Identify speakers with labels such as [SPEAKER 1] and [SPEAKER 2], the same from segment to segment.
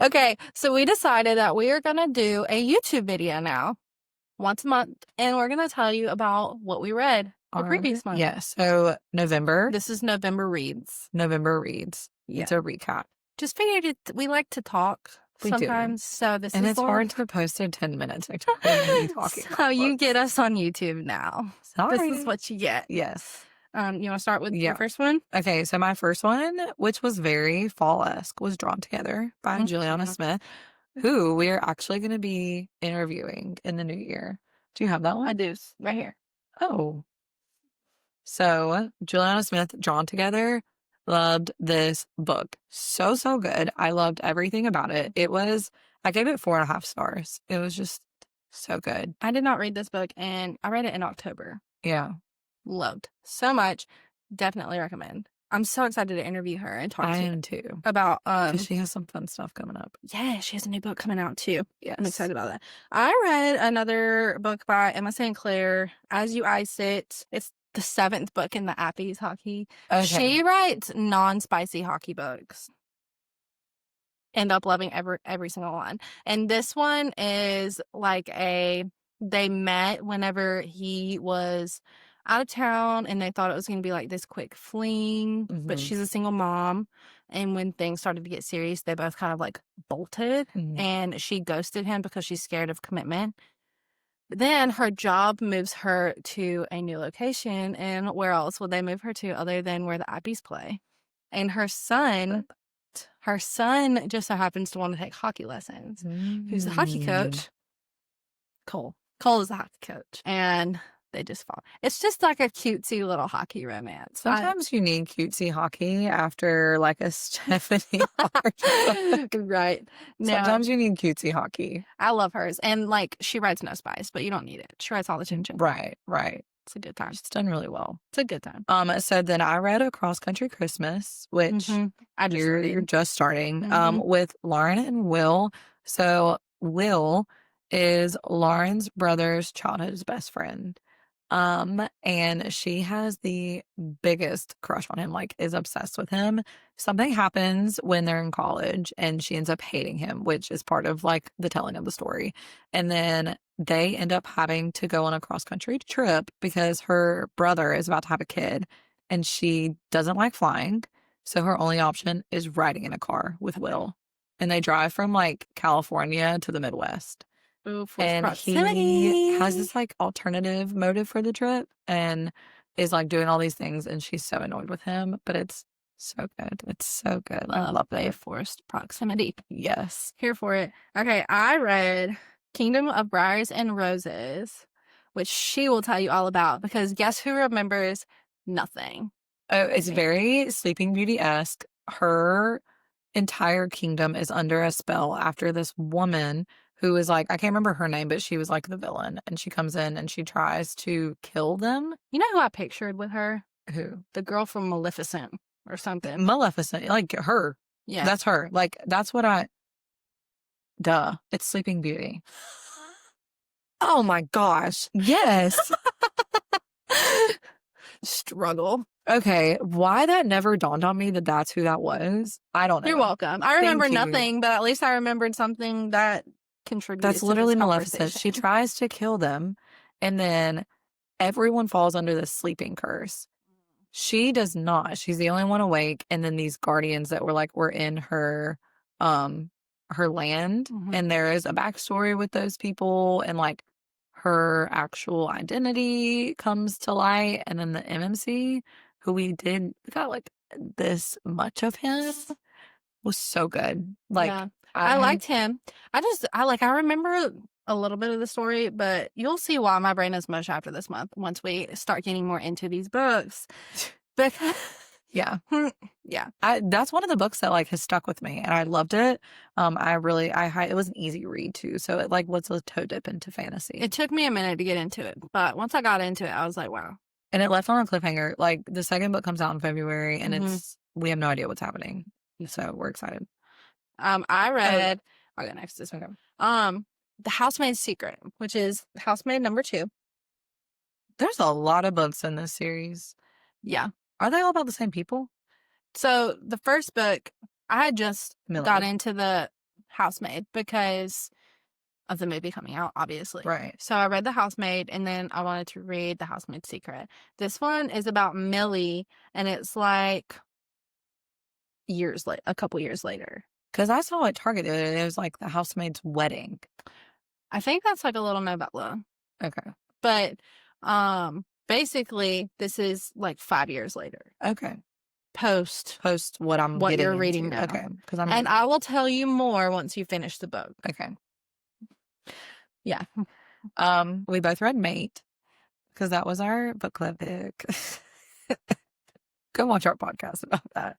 [SPEAKER 1] Okay, so we decided that we are going to do a YouTube video now once a month, and we're going to tell you about what we read the previous month.
[SPEAKER 2] Yeah, so November.
[SPEAKER 1] This is November Reads.
[SPEAKER 2] November Reads.
[SPEAKER 1] Yeah.
[SPEAKER 2] It's a recap.
[SPEAKER 1] Just figured we like to talk
[SPEAKER 2] We do.
[SPEAKER 1] sometimes, so this
[SPEAKER 2] And
[SPEAKER 1] is
[SPEAKER 2] it's hard to post in 10 minutes.
[SPEAKER 1] So you get us on YouTube now.
[SPEAKER 2] Sorry.
[SPEAKER 1] This is what you get.
[SPEAKER 2] Yes.
[SPEAKER 1] You want to start with
[SPEAKER 2] Yeah.
[SPEAKER 1] your first one?
[SPEAKER 2] Okay, so my first one, which was very fall-esque, was Drawn Together by Juliana Smith, who we are actually going to be interviewing in the new year. Do you have that one?
[SPEAKER 1] I do, right here.
[SPEAKER 2] Oh. So Juliana Smith, Drawn Together, loved this book. So, so good. I loved everything about it. I gave it 4.5 stars. It was just so good.
[SPEAKER 1] I did not read this book, and I read it in October.
[SPEAKER 2] Yeah.
[SPEAKER 1] Loved so much. Definitely recommend. I'm so excited to interview her and talk to
[SPEAKER 2] I
[SPEAKER 1] her
[SPEAKER 2] am too.
[SPEAKER 1] about
[SPEAKER 2] Because she has some fun stuff coming up.
[SPEAKER 1] yeah, she has a new book coming out too.
[SPEAKER 2] Yes.
[SPEAKER 1] I'm excited about that. I read another book by Emma St. Clair, As You Ice It. It's the 7th book in the Appies hockey.
[SPEAKER 2] Okay.
[SPEAKER 1] She writes non-spicy hockey books. End up loving every single one. And this one is like they met whenever he was out of town, and they thought it was going to be like this quick fling, but she's a single mom. And when things started to get serious, they both kind of like bolted, and she ghosted him because she's scared of commitment. But then her job moves her to a new location, and where else would they move her to other than where the Appies play? And her son just so happens to want to take hockey lessons. Who's the hockey coach? Cole. Cole is the hockey coach. And they just fall. It's just like a cutesy little hockey romance.
[SPEAKER 2] Sometimes you need cutesy hockey after like a Stephanie Hart.
[SPEAKER 1] Right. No,
[SPEAKER 2] Sometimes you need cutesy hockey.
[SPEAKER 1] I love hers. And like she writes no spice, but you don't need it. She writes all the chin.
[SPEAKER 2] Right, right.
[SPEAKER 1] It's a good time.
[SPEAKER 2] It's done really well.
[SPEAKER 1] It's a good time.
[SPEAKER 2] So then I read A Cross Country Christmas, which you're just starting, with Lauren and Will. So Will is Lauren's brother's childhood's best friend. And she has the biggest crush on him, like is obsessed with him. Something happens when they're in college and she ends up hating him, which is part of like the telling of the story. And then they end up having to go on a cross-country trip because her brother is about to have a kid and she doesn't like flying. So her only option is riding in a car with Will. And they drive from like California to the Midwest. And he has this like alternative motive for the trip and is like doing all these things, and she's so annoyed with him, but it's so good. It's so good. I love it. Forced proximity. Yes. Here for it. Okay, I read Kingdom of Briars and Roses, which she will tell you all about, because guess who remembers nothing? Oh, it's very Sleeping Beauty-esque. Her entire kingdom is under a spell after this woman who is like, I can't remember her name, but she was like the villain. And she comes in and she tries to kill them.
[SPEAKER 1] You know who I pictured with her?
[SPEAKER 2] Who?
[SPEAKER 1] The girl from Maleficent or something.
[SPEAKER 2] Maleficent. Like her. Yeah. That's her. Like, that's what duh. It's Sleeping Beauty. Oh my gosh. Yes.
[SPEAKER 1] Struggle.
[SPEAKER 2] Okay, why that never dawned on me that that's who that was, I don't know.
[SPEAKER 1] You're welcome. I remember nothing, but at least I remembered something that contributed.
[SPEAKER 2] That's literally Maleficent. She tries to kill them, and then everyone falls under the sleeping curse. She does not. She's the only one awake, and then these guardians that were in her land, and there is a backstory with those people, and like her actual identity comes to light, and then the MMC, who we got like this much of him, was so good. Like, yeah, I liked him. I remember a little bit of the story, but you'll see why my brain is mush after this month once we start getting more into these books. Because yeah. That's one of the books that like has stuck with me, and I loved it. It was an easy read too, so it like was a toe dip into fantasy. It took me a minute to get into it, but once I got into it, I was like, wow. And it left on a cliffhanger. Like the second book comes out in February, and we have no idea what's happening, so we're excited. I read. I'll go next. This one. The Housemaid's Secret, which is Housemaid number 2. There's a lot of books in this series. Yeah. Are they all about the same people? So the first book, I had just got into the
[SPEAKER 1] Housemaid because of the movie coming out, obviously.
[SPEAKER 2] Right.
[SPEAKER 1] So I read The Housemaid, and then I wanted to read The Housemaid's Secret. This one is about Millie, and it's like a couple years later.
[SPEAKER 2] Because I saw it targeted, and it was like the housemaid's wedding.
[SPEAKER 1] I think that's like a little novella.
[SPEAKER 2] Okay.
[SPEAKER 1] But basically, this is like 5 years later.
[SPEAKER 2] Okay.
[SPEAKER 1] Post
[SPEAKER 2] what I'm
[SPEAKER 1] what
[SPEAKER 2] getting
[SPEAKER 1] you're reading
[SPEAKER 2] into.
[SPEAKER 1] now.
[SPEAKER 2] Okay.
[SPEAKER 1] And I will tell you more once you finish the book.
[SPEAKER 2] Okay.
[SPEAKER 1] Yeah.
[SPEAKER 2] We both read Mate because that was our book club pick. Go watch our podcast about that.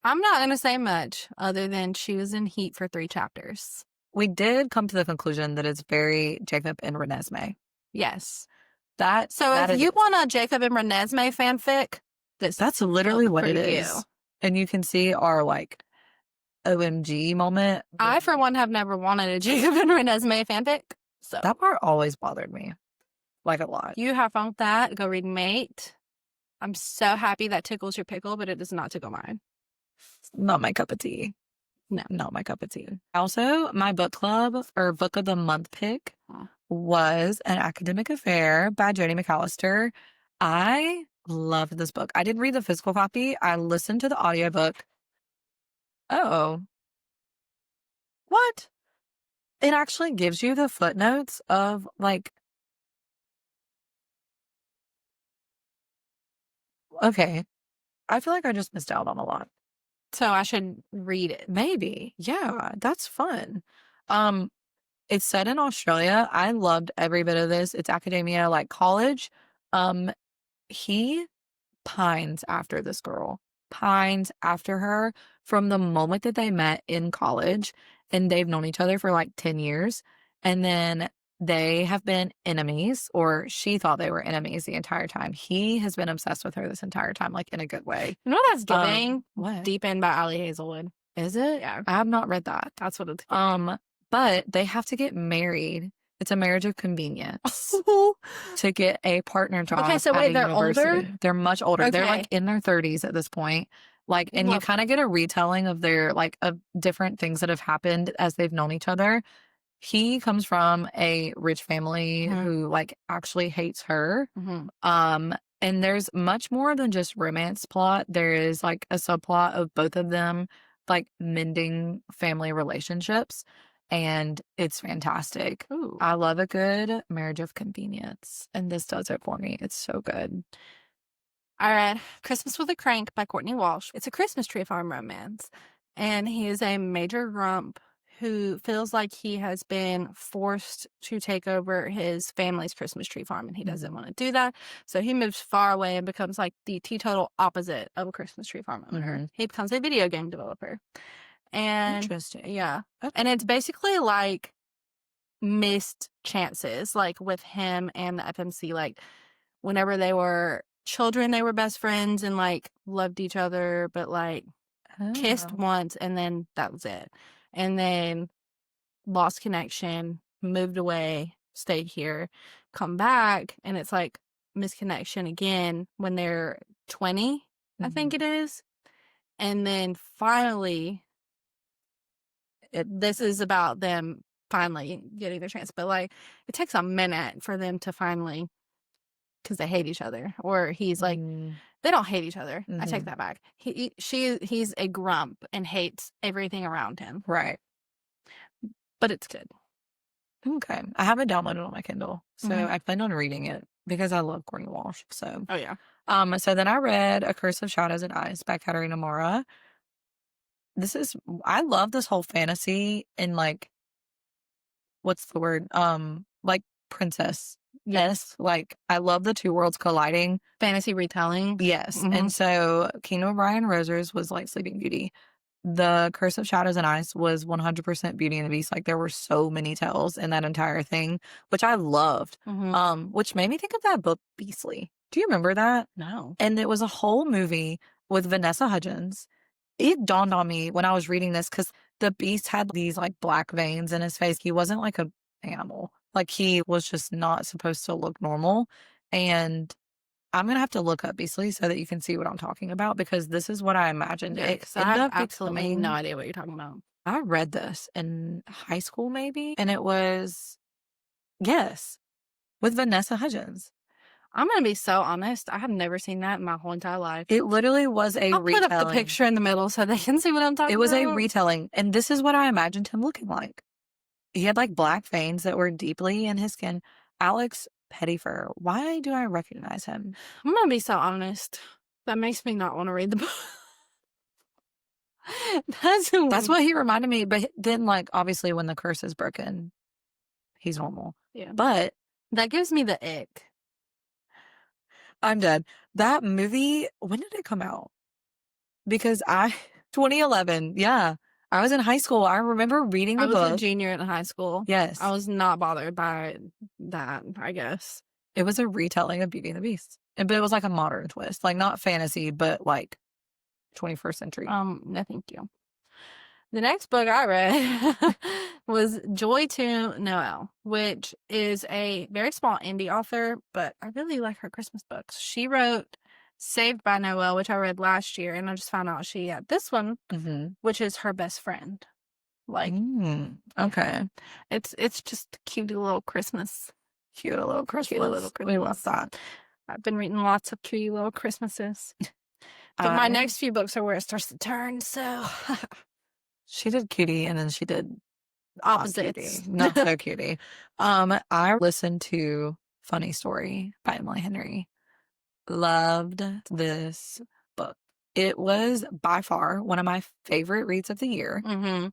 [SPEAKER 1] I'm not going to say much other than she was in heat for 3 chapters.
[SPEAKER 2] We did come to the conclusion that it's very Jacob and Renesmee.
[SPEAKER 1] Yes.
[SPEAKER 2] So
[SPEAKER 1] if you want a Jacob and Renesmee fanfic,
[SPEAKER 2] that's literally what it is. And you can see our like OMG moment.
[SPEAKER 1] I, for one, have never wanted a Jacob and Renesmee fanfic. So
[SPEAKER 2] that part always bothered me. Like a lot.
[SPEAKER 1] You have fun with that. Go read Mate. I'm so happy that tickles your pickle, but it does not tickle mine.
[SPEAKER 2] Not my cup of tea.
[SPEAKER 1] No.
[SPEAKER 2] Not my cup of tea. Also, my book club or book of the month pick was An Academic Affair by Jodi McAllister. I loved this book. I didn't read the physical copy. I listened to the audiobook. Oh. What? It actually gives you the footnotes of like. Okay. I feel like I just missed out on a lot.
[SPEAKER 1] So I should read it.
[SPEAKER 2] Maybe. Yeah, that's fun. It's set in Australia. I loved every bit of this. It's academia, like college. He pines after this girl, pines after her from the moment that they met in college, and they've known each other for like 10 years. And then they have been enemies, or she thought they were enemies the entire time. He has been obsessed with her this entire time, like in a good way.
[SPEAKER 1] You know what that's giving?
[SPEAKER 2] What?
[SPEAKER 1] Deep End by Ali Hazelwood.
[SPEAKER 2] Is it?
[SPEAKER 1] Yeah.
[SPEAKER 2] I have not read that.
[SPEAKER 1] That's what it's
[SPEAKER 2] but they have to get married. It's a marriage of convenience to get a partner job.
[SPEAKER 1] Okay, so wait, they're older?
[SPEAKER 2] They're much older.
[SPEAKER 1] Okay.
[SPEAKER 2] They're like in their 30s at this point. Like, and you kind of get a retelling of their like of different things that have happened as they've known each other. He comes from a rich family who like actually hates her. And there's much more than just romance plot. There is like a subplot of both of them like mending family relationships. And it's fantastic.
[SPEAKER 1] Ooh.
[SPEAKER 2] I love a good marriage of convenience. And this does it for me. It's so good.
[SPEAKER 1] I read Christmas with a Crank by Courtney Walsh. It's a Christmas tree farm romance. And he is a major grump who feels like he has been forced to take over his family's Christmas tree farm, and he doesn't want to do that. So he moves far away and becomes like the teetotal opposite of a Christmas tree farm owner. He becomes a video game developer. And
[SPEAKER 2] interesting.
[SPEAKER 1] Yeah. Okay. And it's basically like missed chances, like with him and the FMC. Like whenever they were children, they were best friends and like loved each other, but like kissed once and then that was it. And then lost connection, moved away, stayed here, come back, and it's like misconnection again when they're 20, I think it is. And then finally, this is about them finally getting their chance. But like, it takes a minute for them to finally, because they hate each other. Or he's like, they don't hate each other. I take that back. He's a grump and hates everything around him.
[SPEAKER 2] Right.
[SPEAKER 1] But it's good.
[SPEAKER 2] Okay. I have it downloaded on my Kindle. So I plan on reading it because I love Courtney Walsh. So.
[SPEAKER 1] Oh, yeah.
[SPEAKER 2] So then I read A Curse of Shadows and Ice by Katarina Mora. I love this whole fantasy and like, what's the word? Like princess. Yes. Like I love the two worlds colliding.
[SPEAKER 1] Fantasy retelling.
[SPEAKER 2] Yes. And so Kingdom of Brian Rosers was like Sleeping Beauty. The Curse of Shadows and Ice was 100% Beauty and the Beast. Like there were so many tells in that entire thing, which I loved. Which made me think of that book Beastly. Do you remember that?
[SPEAKER 1] No.
[SPEAKER 2] And it was a whole movie with Vanessa Hudgens. It dawned on me when I was reading this because the Beast had these like black veins in his face. He wasn't like an animal. Like he was just not supposed to look normal. And I'm going to have to look up Beastly so that you can see what I'm talking about because this is what I imagined.
[SPEAKER 1] Yeah, I have absolutely no idea what you're talking about.
[SPEAKER 2] I read this in high school maybe, and it was, yes, with Vanessa Hudgens.
[SPEAKER 1] I'm gonna be so honest. I have never seen that in my whole entire life.
[SPEAKER 2] It literally was a
[SPEAKER 1] I'll
[SPEAKER 2] retelling.
[SPEAKER 1] put up the picture in the middle so they can see what I'm talking about.
[SPEAKER 2] It was a retelling, and this is what I imagined him looking like. He had like black veins that were deeply in his skin. Alex Pettyfer. Why do I recognize him?
[SPEAKER 1] I'm gonna be so honest. That makes me not want to read the book.
[SPEAKER 2] That's what he reminded me. But then, like, obviously, when the curse is broken, he's normal.
[SPEAKER 1] Yeah.
[SPEAKER 2] But
[SPEAKER 1] that gives me the ick.
[SPEAKER 2] I'm dead. That movie, when did it come out? Because 2011, yeah. I was in high school. I remember reading the book.
[SPEAKER 1] I was a junior in high school.
[SPEAKER 2] Yes.
[SPEAKER 1] I was not bothered by that, I guess.
[SPEAKER 2] It was a retelling of Beauty and the Beast. But it was like a modern twist. Like, not fantasy, but like 21st century.
[SPEAKER 1] No, thank you. The next book I read was Joy to Noel, which is a very small indie author, but I really like her Christmas books. She wrote Saved by Noel, which I read last year, and I just found out she had this one, which is her best friend. Like,
[SPEAKER 2] okay.
[SPEAKER 1] It's just a cute little Christmas.
[SPEAKER 2] Cute little Christmas. We love that.
[SPEAKER 1] I've been reading lots of cute little Christmases. But my next few books are where it starts to turn, so...
[SPEAKER 2] She did cutie, and then she did
[SPEAKER 1] opposites.
[SPEAKER 2] Not so cutie. I listened to Funny Story by Emily Henry. Loved this book. It was by far one of my favorite reads of the year.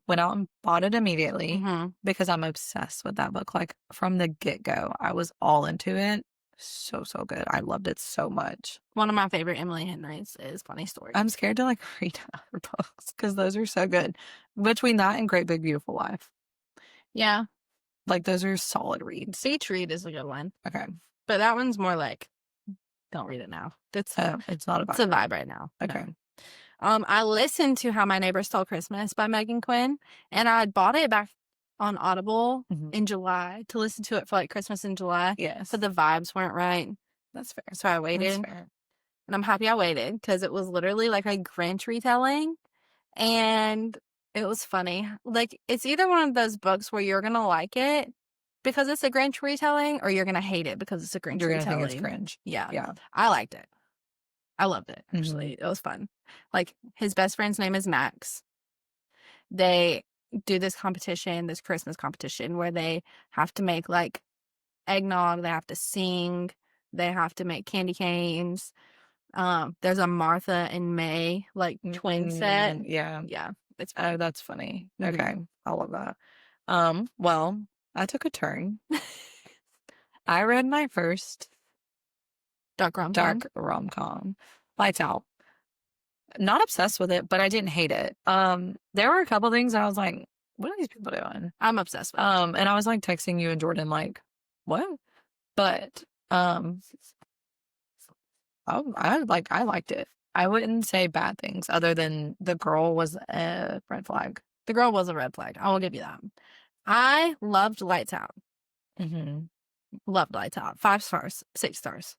[SPEAKER 2] Went out and bought it immediately because I'm obsessed with that book. Like, from the get-go, I was all into it. So good. I loved it so much.
[SPEAKER 1] One of my favorite Emily Henrys is Funny Story.
[SPEAKER 2] I'm scared to like read other books because those are so good. Between that and Great Big Beautiful Life.
[SPEAKER 1] Yeah.
[SPEAKER 2] Like, those are solid reads.
[SPEAKER 1] Beach Read is a good one.
[SPEAKER 2] Okay.
[SPEAKER 1] But that one's more like, don't read it now.
[SPEAKER 2] It's not a vibe.
[SPEAKER 1] It's a vibe right now.
[SPEAKER 2] Okay.
[SPEAKER 1] No. I listened to How My Neighbor Stole Christmas by Megan Quinn, and I bought it back on Audible in July to listen to it for like Christmas in July.
[SPEAKER 2] Yes.
[SPEAKER 1] But the vibes weren't right.
[SPEAKER 2] That's fair.
[SPEAKER 1] So I waited.
[SPEAKER 2] That's fair.
[SPEAKER 1] And I'm happy I waited because it was literally like a Grinch retelling. And it was funny. Like, it's either one of those books where you're going to like it because it's a Grinch retelling, or you're going to hate it because it's a Grinch retelling.
[SPEAKER 2] You're going to think it's cringe.
[SPEAKER 1] Yeah. Yeah. I liked it. I loved it, actually. It was fun. Like, his best friend's name is Max. They do this competition, this Christmas competition, where they have to make like eggnog, they have to sing, they have to make candy canes. There's a Martha and May like twin set.
[SPEAKER 2] Yeah.
[SPEAKER 1] It's
[SPEAKER 2] oh, that's funny. Okay, I love that. Well, I took a turn. I read my first
[SPEAKER 1] dark
[SPEAKER 2] rom-com, Lights Out. Not obsessed with it, but I didn't hate it. There were a couple things I was like, what are these people doing?
[SPEAKER 1] I'm obsessed with
[SPEAKER 2] it. And I was like texting you and Jordan like, what? But I liked it. I wouldn't say bad things other than the girl was a red flag.
[SPEAKER 1] The girl was a red flag. I will give you that. I loved Lights Out. Loved Lights Out. 5 stars, 6 stars.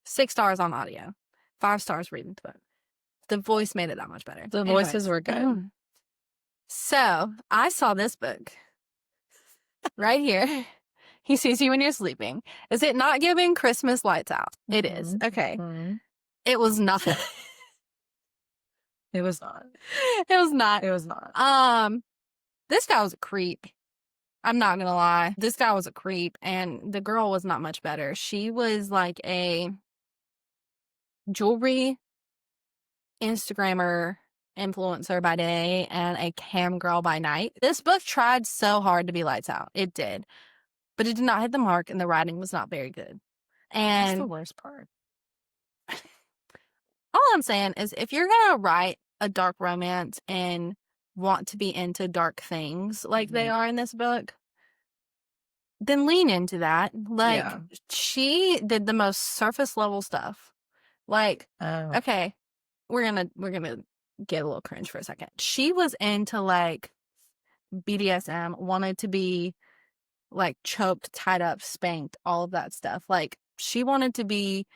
[SPEAKER 1] 6 stars on audio. 5 stars reading the book. The voice made it that much better.
[SPEAKER 2] The voices were good.
[SPEAKER 1] So I saw this book right here. He sees you when you're sleeping. Is it not giving Christmas Lights Out? It is. Okay. It was not.
[SPEAKER 2] It was not.
[SPEAKER 1] It was not.
[SPEAKER 2] It was not.
[SPEAKER 1] This guy was a creep. I'm not gonna lie. This guy was a creep, and the girl was not much better. She was like a jewelry Instagrammer influencer by day and a cam girl by night. This book tried so hard to be Lights Out. It did. But it did not hit the mark, and the writing was not very good. And
[SPEAKER 2] that's the worst part.
[SPEAKER 1] All I'm saying is, if you're gonna write a dark romance and want to be into dark things like they are in this book, then lean into that. Like, she did the most surface level stuff. Like, okay, we're gonna get a little cringe for a second. She was into like BDSM, wanted to be like choked, tied up, spanked, all of that stuff. Like, she wanted to be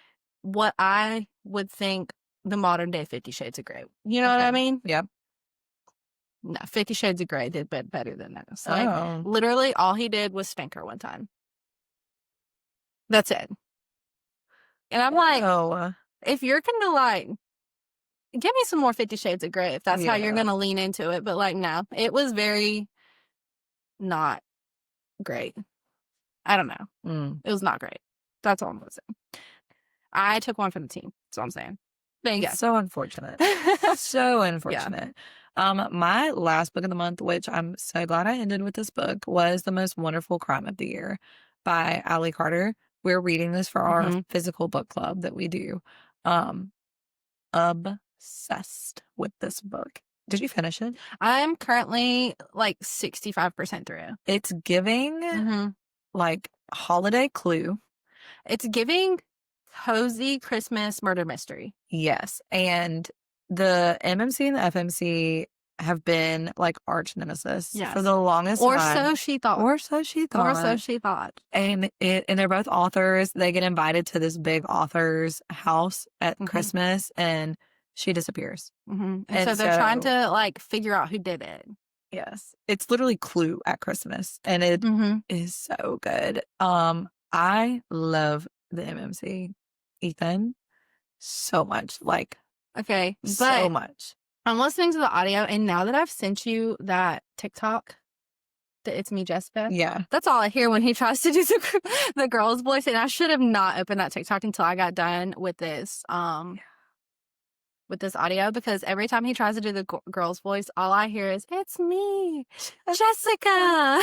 [SPEAKER 1] what I would think the modern day 50 Shades of Grey. You know what I mean?
[SPEAKER 2] Yep.
[SPEAKER 1] No, 50 Shades of Grey did better than this. Like,
[SPEAKER 2] Oh.
[SPEAKER 1] literally, all he did was spank her one time. That's it. And I'm like,
[SPEAKER 2] Oh.
[SPEAKER 1] if you're gonna, like, give me some more 50 Shades of Grey if that's how you're
[SPEAKER 2] Yeah.
[SPEAKER 1] gonna lean into it. But, like, no, it was very not great. I don't know.
[SPEAKER 2] Mm.
[SPEAKER 1] It was not great. That's all I'm gonna say. I took one for the team. That's all I'm saying. There you go.
[SPEAKER 2] So unfortunate. So
[SPEAKER 1] Yeah.
[SPEAKER 2] unfortunate. My last book of the month, which I'm so glad I ended with this book, was The Most Wonderful Crime of the Year by Allie Carter. We're reading this for our
[SPEAKER 1] Mhm.
[SPEAKER 2] physical book club that we do. Obsessed with this book. Did you finish it?
[SPEAKER 1] I'm currently, like, 65% through.
[SPEAKER 2] It's giving
[SPEAKER 1] Mhm.
[SPEAKER 2] like holiday clue.
[SPEAKER 1] It's giving cozy Christmas murder mystery.
[SPEAKER 2] Yes. And the MMC and the FMC have been like arch nemesis for
[SPEAKER 1] Yes.
[SPEAKER 2] the longest
[SPEAKER 1] Or
[SPEAKER 2] time.
[SPEAKER 1] so she thought.
[SPEAKER 2] Or so she
[SPEAKER 1] Or so
[SPEAKER 2] thought.
[SPEAKER 1] she thought.
[SPEAKER 2] And they're both authors. They get invited to this big author's house at
[SPEAKER 1] Mhm.
[SPEAKER 2] Christmas and she disappears.
[SPEAKER 1] Mhm. And so
[SPEAKER 2] And
[SPEAKER 1] they're trying
[SPEAKER 2] so,
[SPEAKER 1] to, like, figure out who did it.
[SPEAKER 2] yes, it's literally Clue at Christmas and it
[SPEAKER 1] Mhm.
[SPEAKER 2] is so good. I love the MMC, Ethan, so much. Like,
[SPEAKER 1] Okay,
[SPEAKER 2] so
[SPEAKER 1] but
[SPEAKER 2] much.
[SPEAKER 1] I'm listening to the audio, and now that I've sent you that TikTok, the It's Me Jessica,
[SPEAKER 2] Yeah.
[SPEAKER 1] that's all I hear when he tries to do the girl's voice, and I should have not opened that TikTok until I got done with this audio, because every time he tries to do the girl's voice, all I hear is, "It's me, Jessica."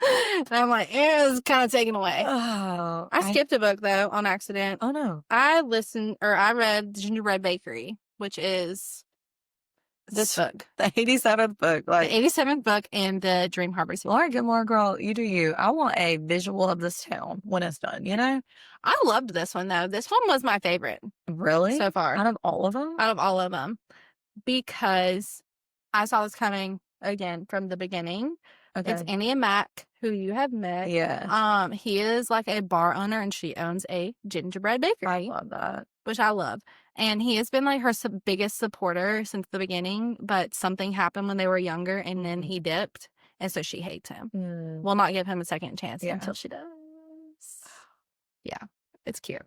[SPEAKER 1] And I'm like, it's kind of taken away.
[SPEAKER 2] Oh,
[SPEAKER 1] I skipped a book, though, on accident.
[SPEAKER 2] oh no.
[SPEAKER 1] I read Gingerbread Bakery, which is this book.
[SPEAKER 2] The 87th book.
[SPEAKER 1] The
[SPEAKER 2] Like,
[SPEAKER 1] 87th book in the Dream Harbor series.
[SPEAKER 2] Laura Gilmore, girl, you do you. I want a visual of this town when it's done, you know?
[SPEAKER 1] I loved this one, though. This one was my favorite
[SPEAKER 2] Really?
[SPEAKER 1] so far
[SPEAKER 2] Out of all of them?
[SPEAKER 1] out of all of them, because I saw this coming, again, from the beginning. It's
[SPEAKER 2] Okay.
[SPEAKER 1] Annie and Mac, who you have met.
[SPEAKER 2] Yeah.
[SPEAKER 1] He is like a bar owner, and she owns a gingerbread bakery.
[SPEAKER 2] I love that.
[SPEAKER 1] Which I love. And he has been, like, her biggest supporter since the beginning, but something happened when they were younger, and then he dipped, and so she hates him.
[SPEAKER 2] Mm.
[SPEAKER 1] Will not give him a second chance
[SPEAKER 2] Yeah.
[SPEAKER 1] until she does. Yeah, it's cute.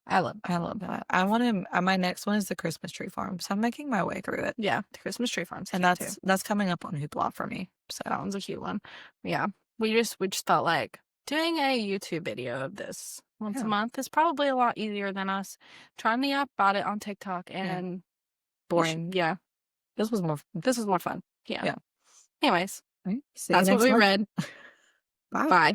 [SPEAKER 1] I love
[SPEAKER 2] that. I want him. My next one is the Christmas Tree Farm, so I'm making my way through it.
[SPEAKER 1] Yeah, the Christmas Tree Farm's
[SPEAKER 2] And
[SPEAKER 1] cute, too.
[SPEAKER 2] that's coming up on Hoopla for me. So
[SPEAKER 1] That one's a cute one. Yeah, we just felt like doing a YouTube video of this once a month is probably a lot easier than us trying to yap about it on TikTok and boring. Yeah,
[SPEAKER 2] this was more
[SPEAKER 1] more fun. Yeah.
[SPEAKER 2] Yeah.
[SPEAKER 1] Anyways,
[SPEAKER 2] Right. See
[SPEAKER 1] that's
[SPEAKER 2] you
[SPEAKER 1] what
[SPEAKER 2] next
[SPEAKER 1] we
[SPEAKER 2] month.
[SPEAKER 1] read.
[SPEAKER 2] Bye.
[SPEAKER 1] Bye.